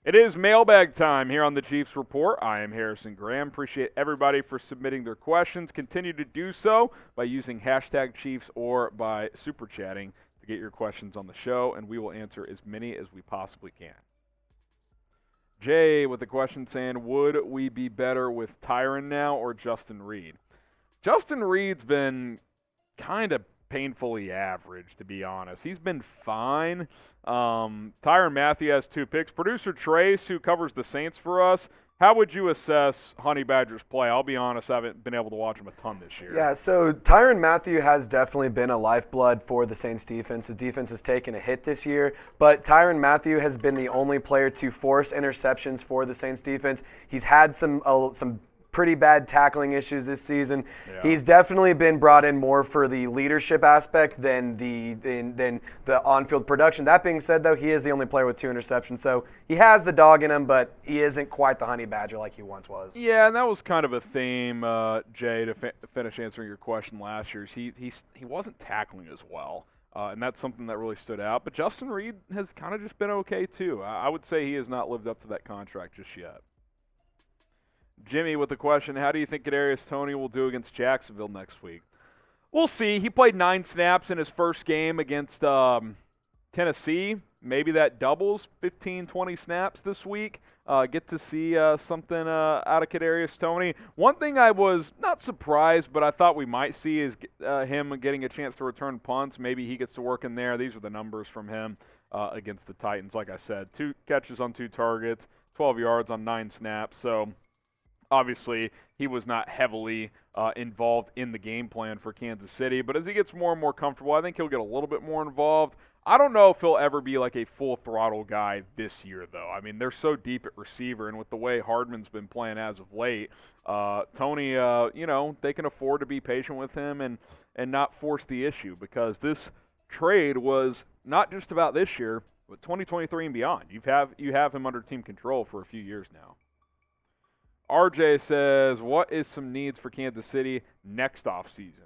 It is mailbag time here on the Chiefs Report. I am Harrison Graham. Appreciate everybody for submitting their questions. Continue to do so by using hashtag Chiefs or by super chatting to get your questions on the show, and we will answer as many as we possibly can. Jay with a question saying, would we be better with Tyrann now or Justin Reid? Justin Reid's been kind of painfully average, to be honest. He's been fine. Tyrann Mathieu has 2 picks. Producer Trace, who covers the Saints for us, how would you assess Honey Badger's play? I'll be honest, I haven't been able to watch him a ton this year. Yeah, so Tyrann Mathieu has definitely been a lifeblood for the Saints defense. The defense has taken a hit this year, but Tyrann Mathieu has been the only player to force interceptions for the Saints defense. He's had some pretty bad tackling issues this season. Yeah. He's definitely been brought in more for the leadership aspect than the on-field production. That being said, though, he is the only player with 2 interceptions, so he has the dog in him, but he isn't quite the Honey Badger like he once was. Yeah, and that was kind of a theme, Jay, to finish answering your question last year. He wasn't tackling as well, and that's something that really stood out. But Justin Reid has kind of just been okay, too. I would say he has not lived up to that contract just yet. Jimmy with the question, how do you think Kadarius Toney will do against Jacksonville next week? We'll see. He played 9 snaps in his first game against Tennessee. Maybe that doubles 15, 20 snaps this week. Get to see something out of Kadarius Toney. One thing I was not surprised, but I thought we might see is him getting a chance to return punts. Maybe he gets to work in there. These are the numbers from him against the Titans. Like I said, 2 catches on 2 targets, 12 yards on 9 snaps. So obviously, he was not heavily involved in the game plan for Kansas City. But as he gets more and more comfortable, I think he'll get a little bit more involved. I don't know if he'll ever be like a full-throttle guy this year, though. I mean, they're so deep at receiver, and with the way Hardman's been playing as of late, Toney, they can afford to be patient with him and not force the issue, because this trade was not just about this year, but 2023 and beyond. You have him under team control for a few years now. RJ says, what is some needs for Kansas City next offseason?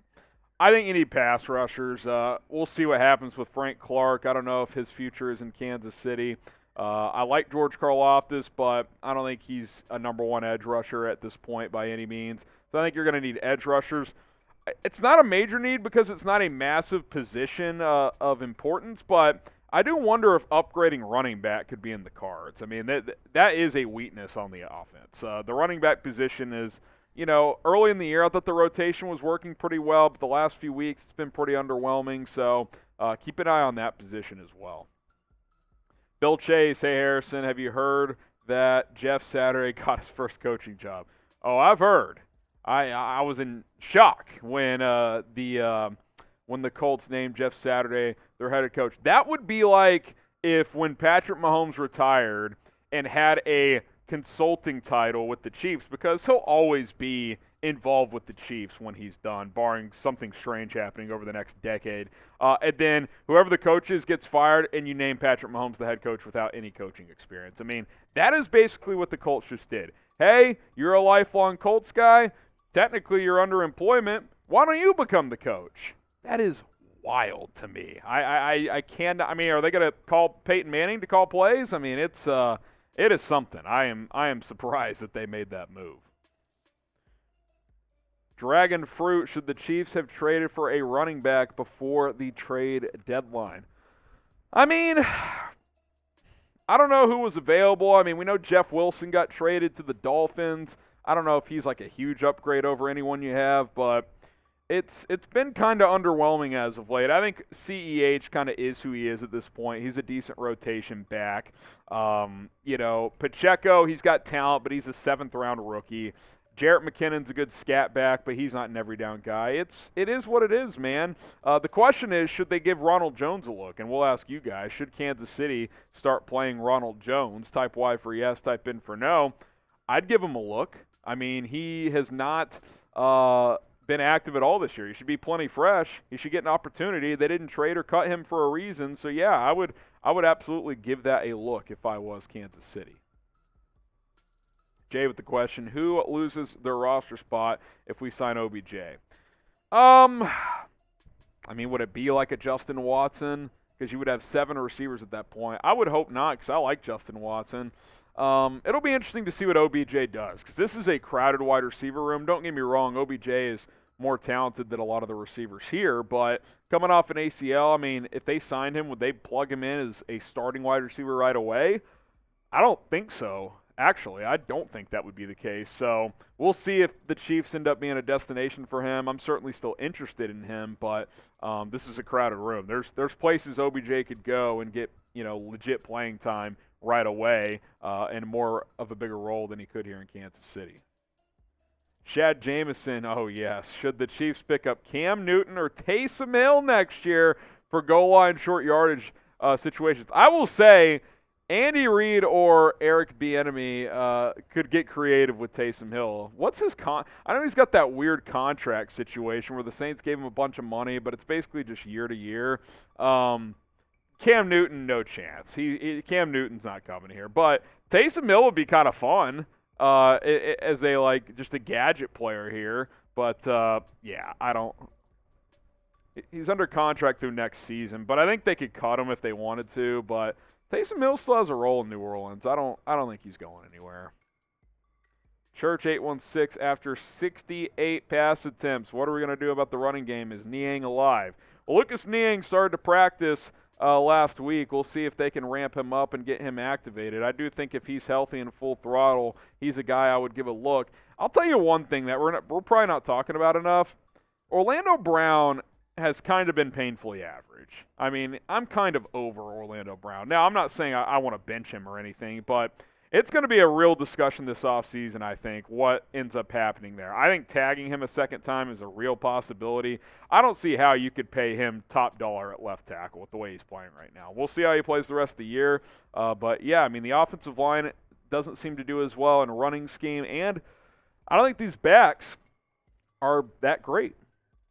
I think you need pass rushers. We'll see what happens with Frank Clark. I don't know if his future is in Kansas City. I like George Karlaftis, but I don't think he's a number 1 edge rusher at this point by any means. So I think you're going to need edge rushers. It's not a major need because it's not a massive position of importance, but I do wonder if upgrading running back could be in the cards. I mean, that is a weakness on the offense. The running back position is, early in the year I thought the rotation was working pretty well, but the last few weeks it's been pretty underwhelming. So keep an eye on that position as well. Bill Chase, hey Harrison, have you heard that Jeff Saturday got his first coaching job? Oh, I've heard. I was in shock when the Colts named Jeff Saturday their head coach. That would be like when Patrick Mahomes retired and had a consulting title with the Chiefs, because he'll always be involved with the Chiefs when he's done, barring something strange happening over the next decade. And then whoever the coach is gets fired, and you name Patrick Mahomes the head coach without any coaching experience. I mean, that is basically what the Colts just did. Hey, you're a lifelong Colts guy. Technically, you're under employment. Why don't you become the coach? That is wild to me. I can't. I mean, are they going to call Peyton Manning to call plays? I mean, it is something. I am surprised that they made that move. Dragon Fruit, should the Chiefs have traded for a running back before the trade deadline? I mean, I don't know who was available. I mean, we know Jeff Wilson got traded to the Dolphins. I don't know if he's like a huge upgrade over anyone you have, but it's been kind of underwhelming as of late. I think CEH kind of is who he is at this point. He's a decent rotation back. Pacheco, he's got talent, but he's a 7th-round rookie. Jarrett McKinnon's a good scat back, but he's not an every-down guy. It is what it is, man. The question is, should they give Ronald Jones a look? And we'll ask you guys, should Kansas City start playing Ronald Jones? Type Y for yes, type in for no. I'd give him a look. I mean, he has not been active at all this year. He should be plenty fresh. He should get an opportunity. They didn't trade or cut him for a reason. So, yeah, I would absolutely give that a look if I was Kansas City. Jay with the question, who loses their roster spot if we sign OBJ? I mean, would it be like a Justin Watson? Because you would have 7 receivers at that point. I would hope not, because I like Justin Watson. It'll be interesting to see what OBJ does, because this is a crowded wide receiver room. Don't get me wrong, OBJ is more talented than a lot of the receivers here, but coming off an ACL, I mean, if they signed him, would they plug him in as a starting wide receiver right away? I don't think so. Actually, I don't think that would be the case. So we'll see if the Chiefs end up being a destination for him. I'm certainly still interested in him, but this is a crowded room. There's places OBJ could go and get legit playing time right away and more of a bigger role than he could here in Kansas City. Shad Jameson, oh yes. Should the Chiefs pick up Cam Newton or Taysom Hill next year for goal line short yardage situations? I will say Andy Reid or Eric Bieniemy could get creative with Taysom Hill. What's his I know he's got that weird contract situation where the Saints gave him a bunch of money, but it's basically just year to year. Cam Newton, no chance. Cam Newton's not coming here. But Taysom Hill would be kind of fun as just a gadget player here. But, yeah, I don't – he's under contract through next season. But I think they could cut him if they wanted to. But Taysom Hill still has a role in New Orleans. I don't think he's going anywhere. Church 816, after 68 pass attempts, what are we going to do about the running game? Is Niang alive? Well, Lucas Niang started to practice last week. We'll see if they can ramp him up and get him activated. I do think if he's healthy and full throttle, he's a guy I would give a look. I'll tell you one thing that we're probably not talking about enough. Orlando Brown has kind of been painfully average. I mean, I'm kind of over Orlando Brown. Now, I'm not saying I want to bench him or anything, but it's going to be a real discussion this offseason, I think, what ends up happening there. I think tagging him a second time is a real possibility. I don't see how you could pay him top dollar at left tackle with the way he's playing right now. We'll see how he plays the rest of the year. But, yeah, I mean, the offensive line doesn't seem to do as well in a running scheme, and I don't think these backs are that great.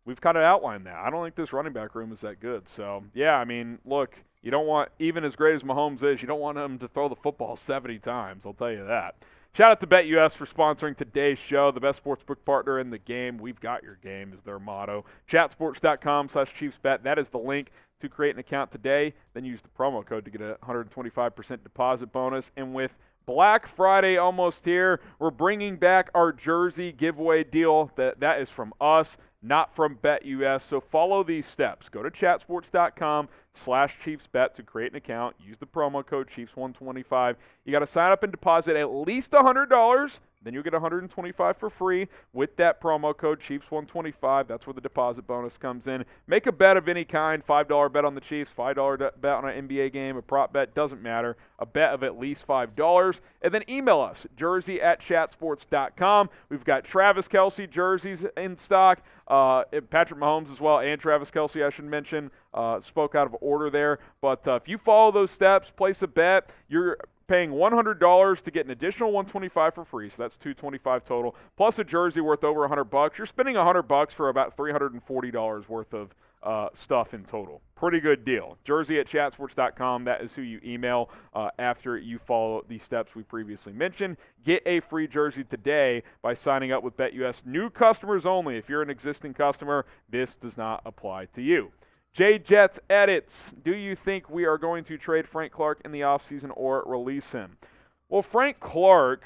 We've kind of outlined that. I don't think this running back room is that good. So, yeah, I mean, look, you don't want, even as great as Mahomes is, you don't want him to throw the football 70 times. I'll tell you that. Shout out to BetUS for sponsoring today's show, the best sportsbook partner in the game. We've got your game is their motto. Chatsports.com/ChiefsBet. That is the link to create an account today. Then use the promo code to get a 125% deposit bonus. And with Black Friday almost here, we're bringing back our jersey giveaway deal. That is from us, not from BetUS. So follow these steps. Go to chatsports.com/ChiefsBet to create an account. Use the promo code Chiefs125. You got to sign up and deposit at least $100. Then you'll get $125 for free with that promo code Chiefs125. That's where the deposit bonus comes in. Make a bet of any kind, $5 bet on the Chiefs, $5 bet on an NBA game, a prop bet, doesn't matter. A bet of at least $5. And then email us, jersey@chatsports.com. We've got Travis Kelce jerseys in stock, Patrick Mahomes as well, and Travis Kelce, I should mention. Spoke out of order there. But if you follow those steps, place a bet, you're paying $100 to get an additional $125 for free, so that's $225 total, plus a jersey worth over $100. You're spending $100 for about $340 worth of stuff in total. Pretty good deal. Jersey@chatsports.com. That is who you email after you follow the steps we previously mentioned. Get a free jersey today by signing up with BetUS. New customers only. If you're an existing customer, this does not apply to you. J Jets edits. Do you think we are going to trade Frank Clark in the offseason or release him? Well, Frank Clark,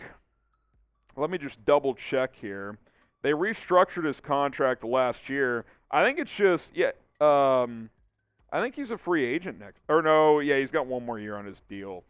let me just double check here. They restructured his contract last year. I think it's just, I think he's a free agent next. Or no, yeah, he's got one more year on his deal.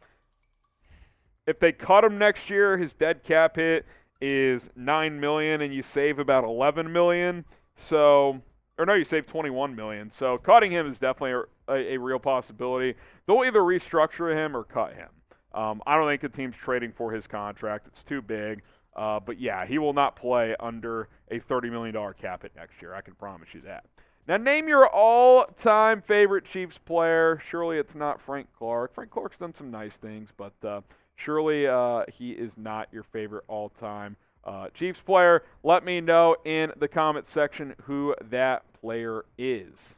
If they cut him next year, his dead cap hit is $9 million, and you save about $11 million. So, or no, you save $21 million. So cutting him is definitely a real possibility. They'll either restructure him or cut him. I don't think the team's trading for his contract. It's too big. But, yeah, he will not play under a $30 million cap hit next year. I can promise you that. Now, name your all-time favorite Chiefs player. Surely it's not Frank Clark. Frank Clark's done some nice things, but surely he is not your favorite all-time Chiefs player. Let me know in the comments section who that player is.